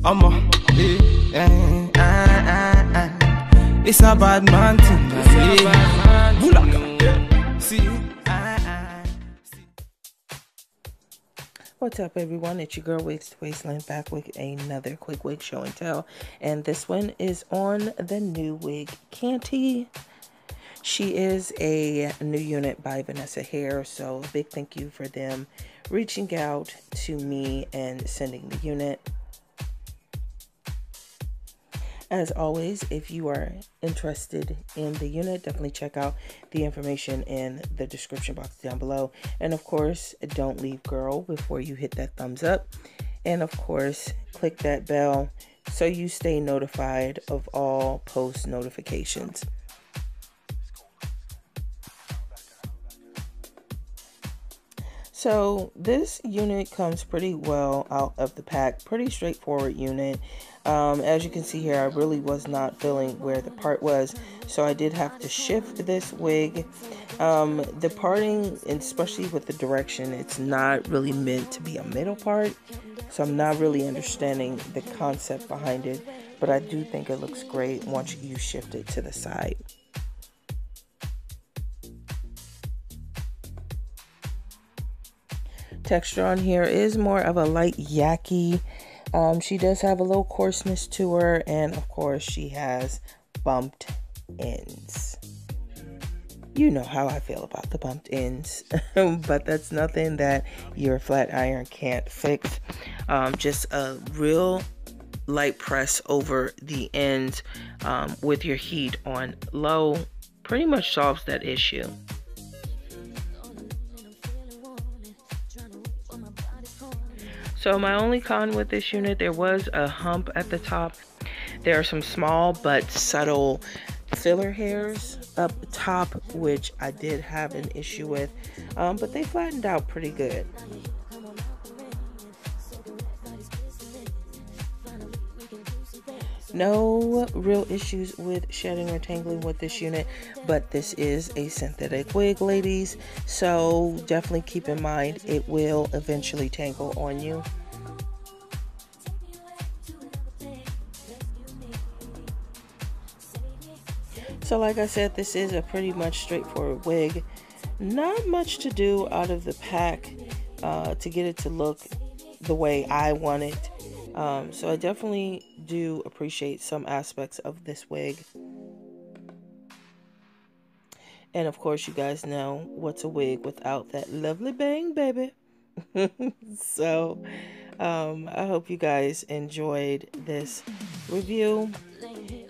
It's a bad man thing. What's up, everyone? It's your girl Wigs2WaistLength back with another quick wig show and tell, and this one is on the new wig CANTY. She is a new unit by Vanessa hair, so a big thank you for them reaching out to me and sending the unit. As always, if you are interested in the unit, definitely check out the information in the description box down below. And of course, don't leave girl before you hit that thumbs up. And of course, click that bell so you stay notified of all post notifications. So this unit comes pretty well out of the pack, pretty straightforward unit. As you can see here, I really was not feeling where the part was, so I did have to shift this wig. The parting, especially with the direction, it's not really meant to be a middle part, so I'm not really understanding the concept behind it, but I do think it looks great once you shift it to the side. Texture on here is more of a light yaki. She does have a little coarseness to her, and of course she has bumped ends. You know how I feel about the bumped ends, but that's nothing that your flat iron can't fix. Just a real light press over the ends with your heat on low pretty much solves that issue. So my only con with this unit, there was a hump at the top. There are some small but subtle filler hairs up top, which I did have an issue with, but they flattened out pretty good. No real issues with shedding or tangling with this unit, but this is a synthetic wig, ladies, so definitely keep in mind it will eventually tangle on you. So like I said, this is a pretty much straightforward wig. Not much to do out of the pack to get it to look the way I want it. So I definitely do appreciate some aspects of this wig. And of course, you guys know what's a wig without that lovely bang, baby. So I hope you guys enjoyed this review.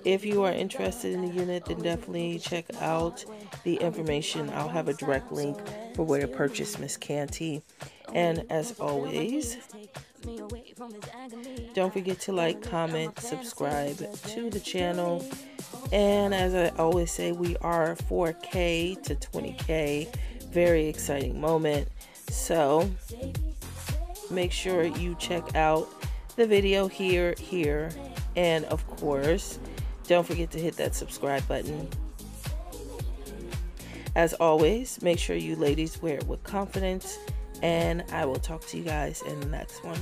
If you are interested in the unit, then definitely check out the information. I'll have a direct link for where to purchase Miss CANTY. And as always, don't forget to like, comment, subscribe to the channel. And as I always say, we are 4K to 20K. Very exciting moment. So make sure you check out the video here, and of course, don't forget to hit that subscribe button. As always, make sure you ladies wear it with confidence, and I will talk to you guys in the next one.